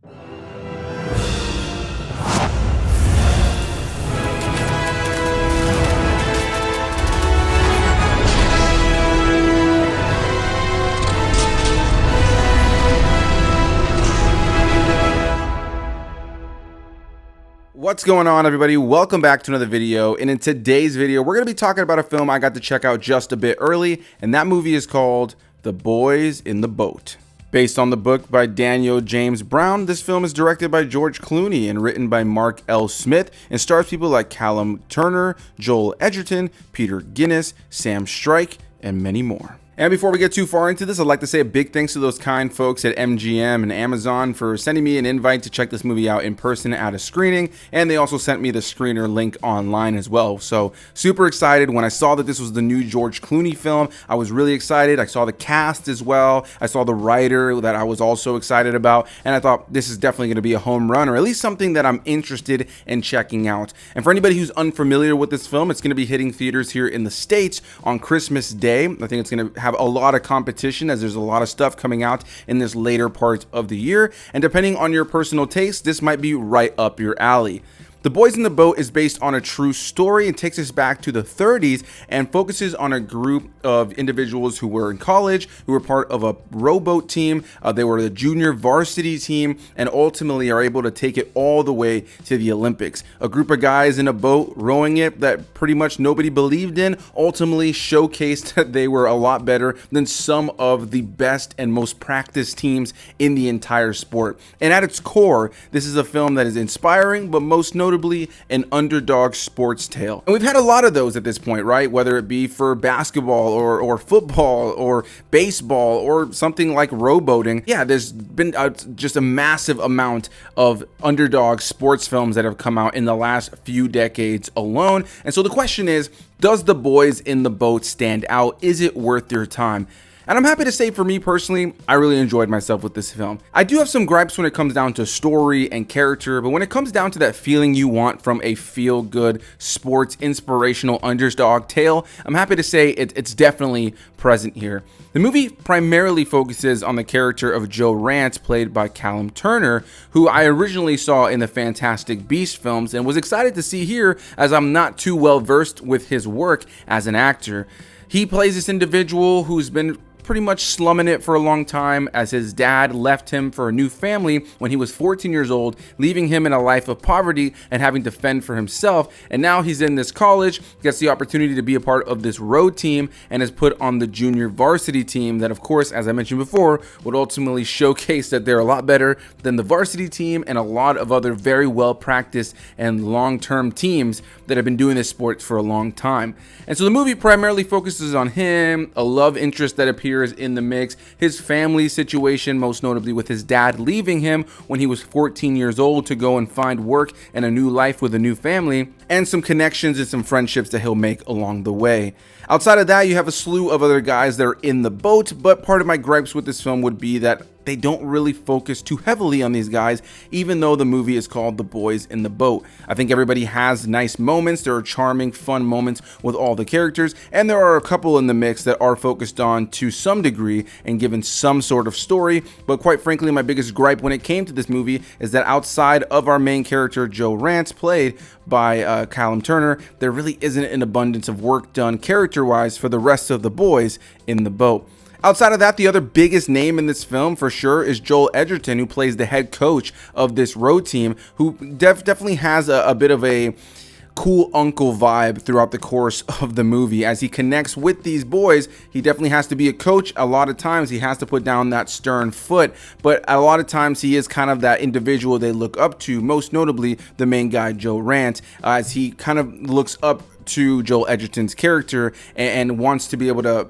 What's going on, everybody? Welcome back to another video, and in today's video we're going to be talking about a film I got to check out just a bit early, and that movie is called The Boys in the Boat. Based on the book by Daniel James Brown, this film is directed by George Clooney and written by Mark L. Smith and stars people like Callum Turner, Joel Edgerton, Peter Guinness, Sam Strike, and many more. And before we get too far into this, I'd like to say a big thanks to those kind folks at MGM and Amazon for sending me an invite to check this movie out in person at a screening, and they also sent me the screener link online as well. So super excited. When I saw that this was the new George Clooney film, I was really excited. I saw the cast as well. I saw the writer that I was also excited about, and I thought this is definitely going to be a home run, or at least something that I'm interested in checking out. And for anybody who's unfamiliar with this film, it's going to be hitting theaters here in the States on Christmas Day. I think it's going to have a lot of competition as there's a lot of stuff coming out in this later part of the year, and depending on your personal taste, this might be right up your alley. The Boys in the Boat is based on a true story and takes us back to the 30s and focuses on a group of individuals who were in college, who were part of a rowboat team. They were the junior varsity team and ultimately are able to take it all the way to the Olympics. A group of guys in a boat rowing it that pretty much nobody believed in ultimately showcased that they were a lot better than some of the best and most practiced teams in the entire sport. And at its core, this is a film that is inspiring, but most notably an underdog sports tale. And we've had a lot of those at this point, right? Whether it be for basketball or football or baseball or something like rowboating. Yeah, there's been just a massive amount of underdog sports films that have come out in the last few decades alone. And so the question is, does The Boys in the Boat stand out? Is it worth your time? And I'm happy to say, for me personally, I really enjoyed myself with this film. I do have some gripes when it comes down to story and character, but when it comes down to that feeling you want from a feel-good, sports, inspirational underdog tale, I'm happy to say it's definitely present here. The movie primarily focuses on the character of Joe Rance, played by Callum Turner, who I originally saw in the Fantastic Beasts films and was excited to see here, as I'm not too well versed with his work as an actor. He plays this individual who's been pretty much slumming it for a long time, as his dad left him for a new family when he was 14 years old, leaving him in a life of poverty and having to fend for himself. And now he's in this college, gets the opportunity to be a part of this road team, and is put on the junior varsity team that, of course, as I mentioned before, would ultimately showcase that they're a lot better than the varsity team and a lot of other very well practiced and long-term teams that have been doing this sport for a long time. And so the movie primarily focuses on him, a love interest that appears in the mix, his family situation, most notably with his dad leaving him when he was 14 years old to go and find work and a new life with a new family, and some connections and some friendships that he'll make along the way. Outside of that, you have a slew of other guys that are in the boat, but part of my gripes with this film would be that they don't really focus too heavily on these guys, even though the movie is called The Boys in the Boat. I think everybody has nice moments. There are charming, fun moments with all the characters, and there are a couple in the mix that are focused on to some degree and given some sort of story. But quite frankly, my biggest gripe when it came to this movie is that outside of our main character, Joe Rance, played by Callum Turner, there really isn't an abundance of work done character-wise for the rest of the boys in the boat. Outside of that, the other biggest name in this film for sure is Joel Edgerton, who plays the head coach of this road team, who definitely has a bit of a cool uncle vibe throughout the course of the movie. As he connects with these boys, he definitely has to be a coach. A lot of times he has to put down that stern foot, but a lot of times he is kind of that individual they look up to, most notably the main guy, Joe Rance, as he kind of looks up to Joel Edgerton's character and wants to be able to,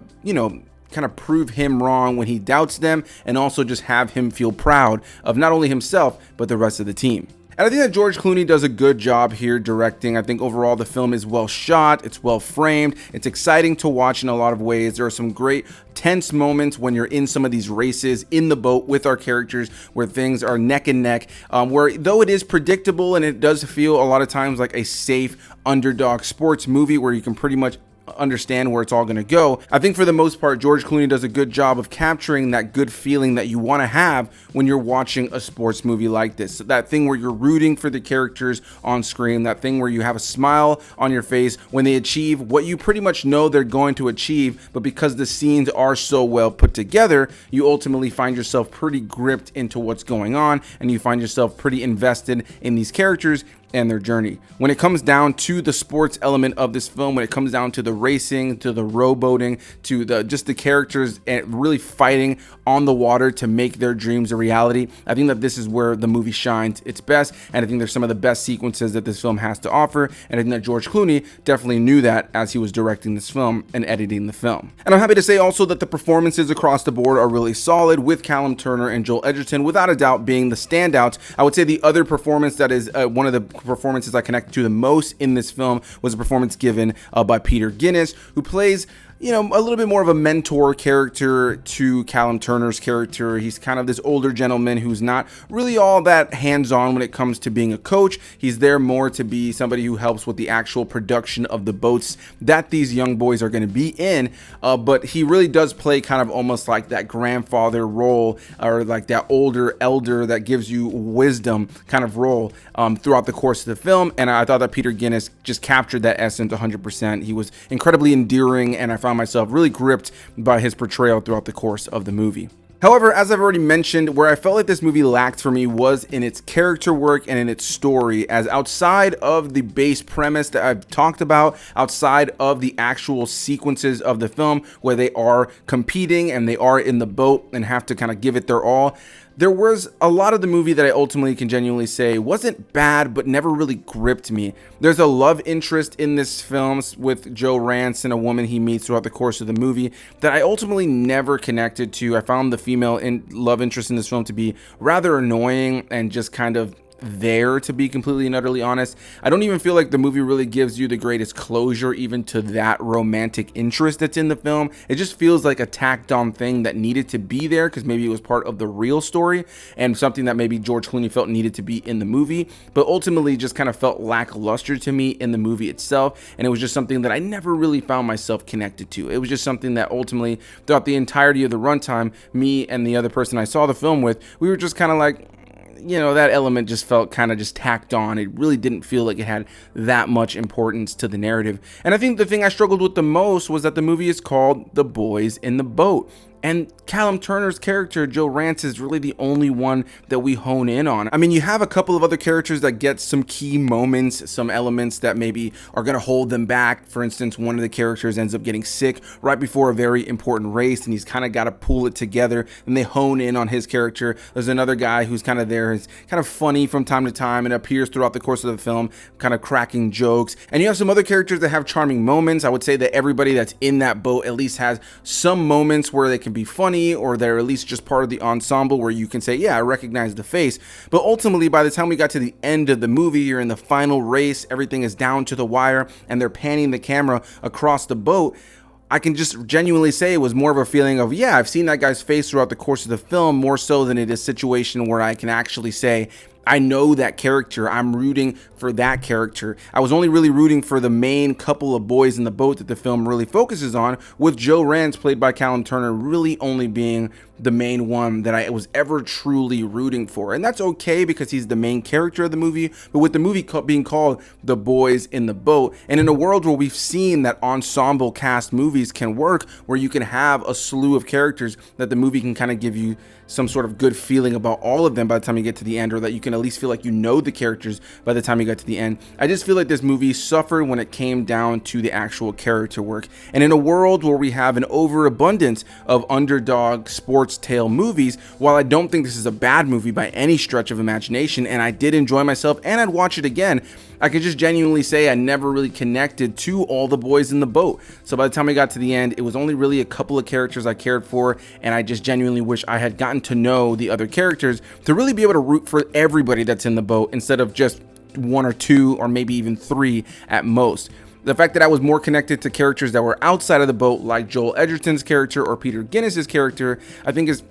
kind of prove him wrong when he doubts them, and also just have him feel proud of not only himself, but the rest of the team. And I think that George Clooney does a good job here directing. I think overall the film is well shot, it's well framed, it's exciting to watch in a lot of ways. There are some great tense moments when you're in some of these races in the boat with our characters where things are neck and neck, where though it is predictable and it does feel a lot of times like a safe underdog sports movie where you can pretty much understand where it's all going to go. I think for the most part, George Clooney does a good job of capturing that good feeling that you want to have when you're watching a sports movie like this. So that thing where you're rooting for the characters on screen, that thing where you have a smile on your face when they achieve what you pretty much know they're going to achieve, but because the scenes are so well put together, you ultimately find yourself pretty gripped into what's going on, and you find yourself pretty invested in these characters and their journey. When it comes down to the sports element of this film, when it comes down to the racing, to the rowboating, to just the characters and really fighting on the water to make their dreams a reality, I think that this is where the movie shines its best, and I think there's some of the best sequences that this film has to offer, and I think that George Clooney definitely knew that as he was directing this film and editing the film. And I'm happy to say also that the performances across the board are really solid, with Callum Turner and Joel Edgerton without a doubt being the standouts. I would say the other performance that is one of the performances I connected to the most in this film was a performance given by Peter Guinness, who plays, you know, a little bit more of a mentor character to Callum Turner's character. He's kind of this older gentleman who's not really all that hands-on when it comes to being a coach. He's there more to be somebody who helps with the actual production of the boats that these young boys are going to be in, but he really does play kind of almost like that grandfather role, or like that older elder that gives you wisdom kind of role throughout the course of the film, and I thought that Peter Guinness just captured that essence 100%. He was incredibly endearing, and I found myself really gripped by his portrayal throughout the course of the movie. However, as I've already mentioned, where I felt like this movie lacked for me was in its character work and in its story, as outside of the base premise that I've talked about, outside of the actual sequences of the film where they are competing and they are in the boat and have to kind of give it their all, there was a lot of the movie that I ultimately can genuinely say wasn't bad, but never really gripped me. There's a love interest in this film with Joe Rance and a woman he meets throughout the course of the movie that I ultimately never connected to. I found the female love interest in this film to be rather annoying and just kind of there, to be completely and utterly honest. I don't even feel like the movie really gives you the greatest closure even to that romantic interest that's in the film. It just feels like a tacked on thing that needed to be there because maybe it was part of the real story and something that maybe George Clooney felt needed to be in the movie, but ultimately just kind of felt lackluster to me in the movie itself, and it was just something that I never really found myself connected to. It was just something that ultimately throughout the entirety of the runtime, me and the other person I saw the film with, we were just kind of like, you know, that element just felt kind of just tacked on. It really didn't feel like it had that much importance to the narrative. And I think the thing I struggled with the most was that the movie is called The Boys in the Boat. And Callum Turner's character, Joe Rance, is really the only one that we hone in on. I mean, you have a couple of other characters that get some key moments, some elements that maybe are going to hold them back. For instance, one of the characters ends up getting sick right before a very important race, and he's kind of got to pull it together, and they hone in on his character. There's another guy who's kind of there, he's kind of funny from time to time and appears throughout the course of the film, kind of cracking jokes. And you have some other characters that have charming moments. I would say that everybody that's in that boat at least has some moments where they can be funny, or they're at least just part of the ensemble where you can say, yeah, I recognize the face. But ultimately, by the time we got to the end of the movie, you're in the final race, everything is down to the wire, and they're panning the camera across the boat. I can just genuinely say it was more of a feeling of, yeah, I've seen that guy's face throughout the course of the film, more so than it is a situation where I can actually say, I know that character, I'm rooting for that character. I was only really rooting for the main couple of boys in the boat that the film really focuses on, with Joe Rance, played by Callum Turner, really only being the main one that I was ever truly rooting for. And that's okay because he's the main character of the movie, but with the movie being called The Boys in the Boat, and in a world where we've seen that ensemble cast movies can work, where you can have a slew of characters that the movie can kind of give you some sort of good feeling about all of them by the time you get to the end, or that you can at least feel like you know the characters by the time you get to the end. I just feel like this movie suffered when it came down to the actual character work. And in a world where we have an overabundance of underdog sports tale movies, while I don't think this is a bad movie by any stretch of imagination, and I did enjoy myself and I'd watch it again, I could just genuinely say I never really connected to all the boys in the boat. So by the time I got to the end, it was only really a couple of characters I cared for, and I just genuinely wish I had gotten to know the other characters to really be able to root for everybody that's in the boat instead of just one or two or maybe even three at most. The fact that I was more connected to characters that were outside of the boat, like Joel Edgerton's character or Peter Guinness's character, I think is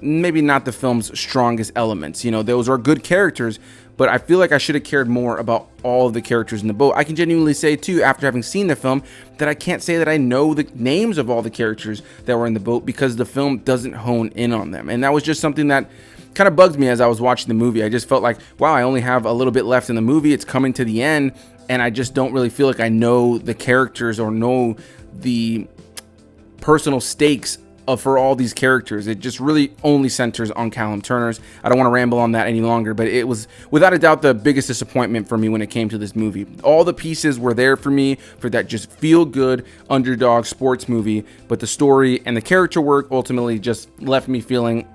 maybe not the film's strongest elements. You know, those are good characters, but I feel like I should have cared more about all of the characters in the boat. I can genuinely say too, after having seen the film, that I can't say that I know the names of all the characters that were in the boat because the film doesn't hone in on them. And that was just something that kind of bugged me as I was watching the movie. I just felt like, wow, I only have a little bit left in the movie. It's coming to the end, and I just don't really feel like I know the characters or know the personal stakes for all these characters. It just really only centers on Callum Turner's. I don't want to ramble on that any longer, but it was without a doubt the biggest disappointment for me when it came to this movie. All the pieces were there for me for that just feel good underdog sports movie, but the story and the character work ultimately just left me feeling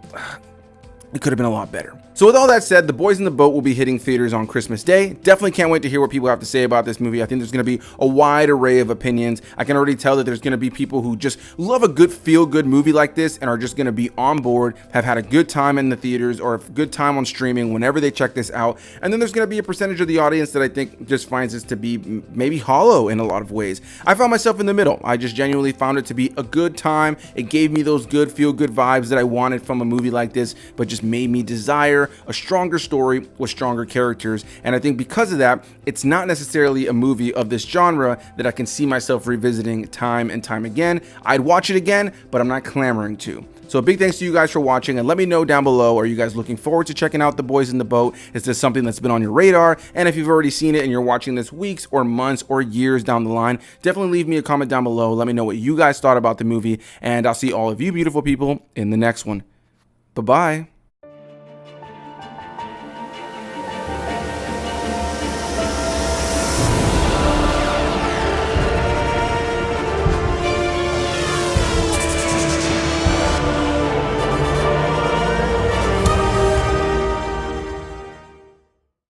it could have been a lot better. So with all that said, The Boys in the Boat will be hitting theaters on Christmas Day. Definitely can't wait to hear what people have to say about this movie. I think there's going to be a wide array of opinions. I can already tell that there's going to be people who just love a good feel-good movie like this and are just going to be on board, have had a good time in the theaters or a good time on streaming whenever they check this out. And then there's going to be a percentage of the audience that I think just finds this to be maybe hollow in a lot of ways. I found myself in the middle. I just genuinely found it to be a good time. It gave me those good feel-good vibes that I wanted from a movie like this, but just made me desire a stronger story with stronger characters. And I think because of that, it's not necessarily a movie of this genre that I can see myself revisiting time and time again. I'd watch it again, but I'm not clamoring to. So a big thanks to you guys for watching, and let me know down below, are you guys looking forward to checking out The Boys in the Boat? Is this something that's been on your radar? And if you've already seen it and you're watching this weeks or months or years down the line, definitely leave me a comment down below. Let me know what you guys thought about the movie, and I'll see all of you beautiful people in the next one. Bye-bye.